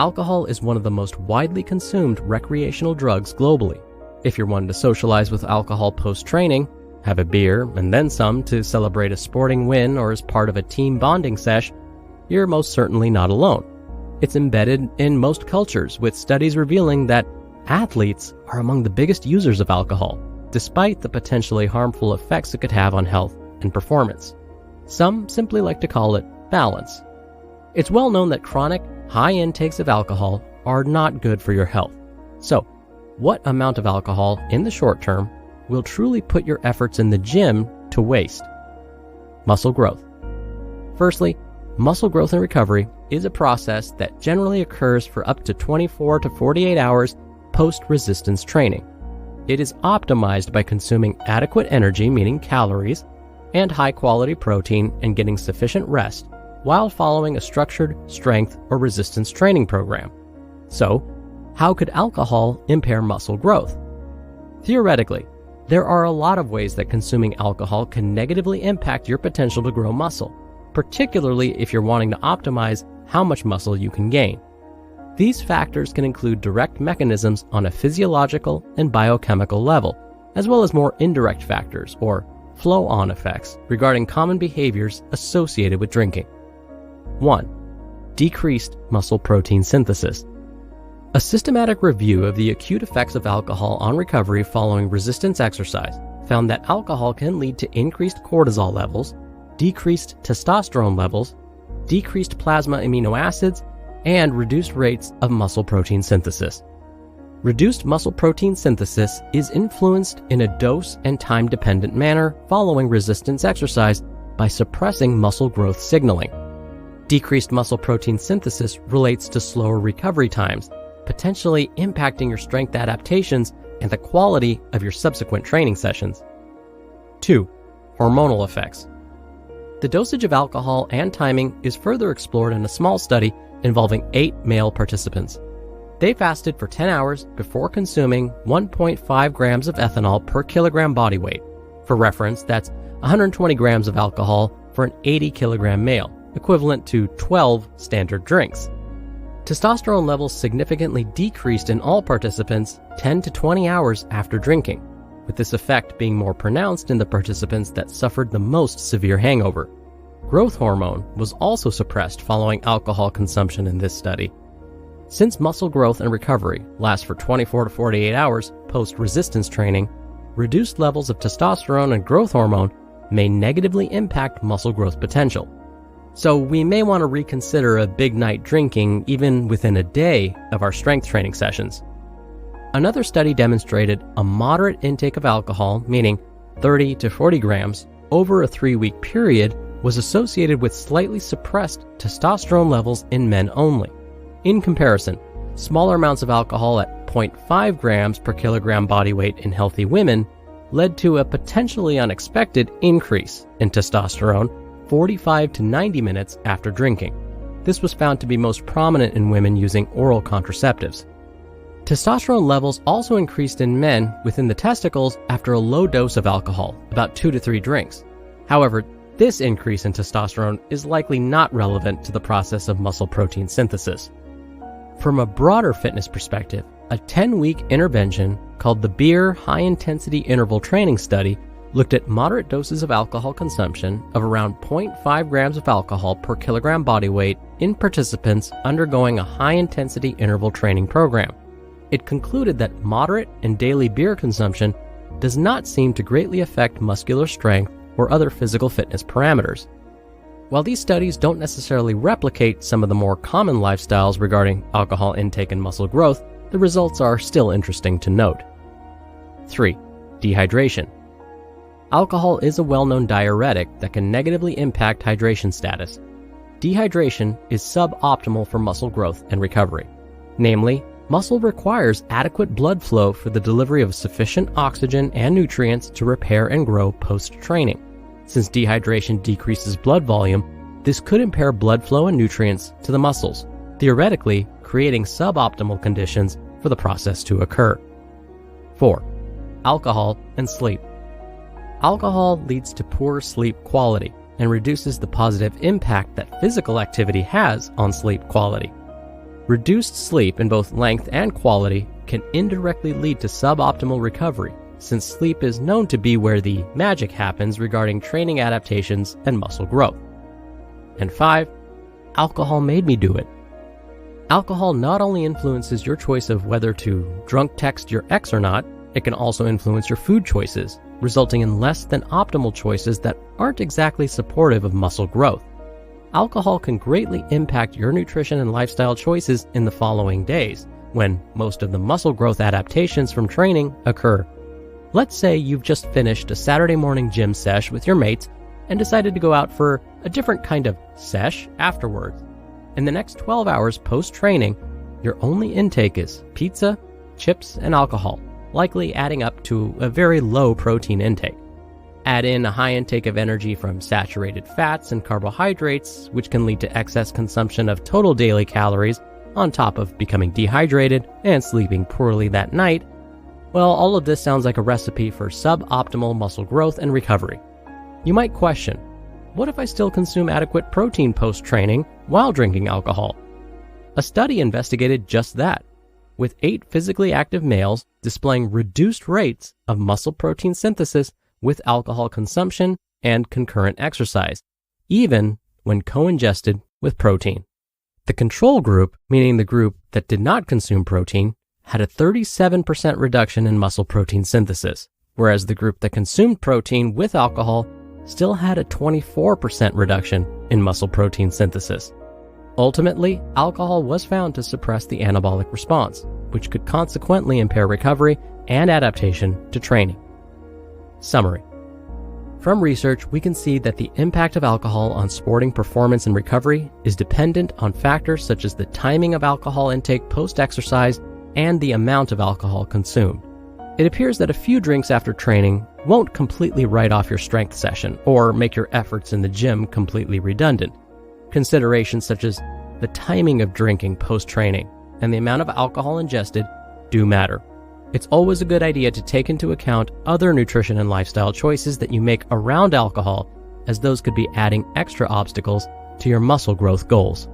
Alcohol is one of the most widely consumed recreational drugs globally. If you're one to socialize with alcohol post-training, have a beer and then some to celebrate a sporting win or as part of a team bonding sesh, you're most certainly not alone. It's embedded in most cultures, with studies revealing that athletes are among the biggest users of alcohol, despite the potentially harmful effects it could have on health and performance. Some simply like to call it balance. It's well known that chronic, high intakes of alcohol are not good for your health. So, what amount of alcohol in the short term will truly put your efforts in the gym to waste? Muscle growth. Firstly, muscle growth and recovery is a process that generally occurs for up to 24 to 48 hours post-resistance training. It is optimized by consuming adequate energy, meaning calories, and high-quality protein and getting sufficient rest while following a structured strength or resistance training program. So, how could alcohol impair muscle growth? Theoretically, there are a lot of ways that consuming alcohol can negatively impact your potential to grow muscle, particularly if you're wanting to optimize how much muscle you can gain. These factors can include direct mechanisms on a physiological and biochemical level, as well as more indirect factors or flow-on effects regarding common behaviors associated with drinking. 1. Decreased muscle protein synthesis. A systematic review of the acute effects of alcohol on recovery following resistance exercise found that alcohol can lead to increased cortisol levels, decreased testosterone levels, decreased plasma amino acids, and reduced rates of muscle protein synthesis. Reduced muscle protein synthesis is influenced in a dose and time-dependent manner following resistance exercise by suppressing muscle growth signaling. Decreased muscle protein synthesis relates to slower recovery times, potentially impacting your strength adaptations and the quality of your subsequent training sessions. 2. Hormonal effects. The dosage of alcohol and timing is further explored in a small study involving 8 male participants. They fasted for 10 hours before consuming 1.5 grams of ethanol per kilogram body weight. For reference, that's 120 grams of alcohol for an 80 kilogram male, equivalent to 12 standard drinks. Testosterone levels significantly decreased in all participants 10 to 20 hours after drinking, with this effect being more pronounced in the participants that suffered the most severe hangover. Growth hormone was also suppressed following alcohol consumption in this study. Since muscle growth and recovery last for 24 to 48 hours post-resistance training, reduced levels of testosterone and growth hormone may negatively impact muscle growth potential. So we may want to reconsider a big night drinking even within a day of our strength training sessions. Another study demonstrated a moderate intake of alcohol, meaning 30 to 40 grams, over a 3-week period was associated with slightly suppressed testosterone levels in men only. In comparison, smaller amounts of alcohol at 0.5 grams per kilogram body weight in healthy women led to a potentially unexpected increase in testosterone 45 to 90 minutes after drinking. This was found to be most prominent in women using oral contraceptives. Testosterone levels also increased in men within the testicles after a low dose of alcohol, about 2 to 3 drinks. However, this increase in testosterone is likely not relevant to the process of muscle protein synthesis. From a broader fitness perspective, a 10-week intervention called the Beer High Intensity Interval Training Study looked at moderate doses of alcohol consumption of around 0.5 grams of alcohol per kilogram body weight in participants undergoing a high-intensity interval training program. It concluded that moderate and daily beer consumption does not seem to greatly affect muscular strength or other physical fitness parameters. While these studies don't necessarily replicate some of the more common lifestyles regarding alcohol intake and muscle growth, the results are still interesting to note. 3. Dehydration. Alcohol is a well-known diuretic that can negatively impact hydration status. Dehydration is suboptimal for muscle growth and recovery. Namely, muscle requires adequate blood flow for the delivery of sufficient oxygen and nutrients to repair and grow post-training. Since dehydration decreases blood volume, this could impair blood flow and nutrients to the muscles, theoretically creating suboptimal conditions for the process to occur. 4. Alcohol and sleep. Alcohol leads to poor sleep quality and reduces the positive impact that physical activity has on sleep quality. Reduced sleep in both length and quality can indirectly lead to suboptimal recovery, since sleep is known to be where the magic happens regarding training adaptations and muscle growth. And 5, alcohol made me do it. Alcohol not only influences your choice of whether to drunk text your ex or not, it can also influence your food choices, resulting in less than optimal choices that aren't exactly supportive of muscle growth. Alcohol can greatly impact your nutrition and lifestyle choices in the following days, when most of the muscle growth adaptations from training occur. Let's say you've just finished a Saturday morning gym sesh with your mates and decided to go out for a different kind of sesh afterwards. In the next 12 hours post-training, your only intake is pizza, chips, and alcohol, likely adding up to a very low protein intake. Add in a high intake of energy from saturated fats and carbohydrates, which can lead to excess consumption of total daily calories, on top of becoming dehydrated and sleeping poorly that night. Well, all of this sounds like a recipe for suboptimal muscle growth and recovery. You might question, what if I still consume adequate protein post-training while drinking alcohol? A study investigated just that, with 8 physically active males displaying reduced rates of muscle protein synthesis with alcohol consumption and concurrent exercise, even when co-ingested with protein. The control group, meaning the group that did not consume protein, had a 37% reduction in muscle protein synthesis, whereas the group that consumed protein with alcohol still had a 24% reduction in muscle protein synthesis. Ultimately, alcohol was found to suppress the anabolic response, which could consequently impair recovery and adaptation to training. Summary. From research, we can see that the impact of alcohol on sporting performance and recovery is dependent on factors such as the timing of alcohol intake post-exercise and the amount of alcohol consumed. It appears that a few drinks after training won't completely write off your strength session or make your efforts in the gym completely redundant. Considerations such as the timing of drinking post-training and the amount of alcohol ingested do matter. It's always a good idea to take into account other nutrition and lifestyle choices that you make around alcohol, as those could be adding extra obstacles to your muscle growth goals.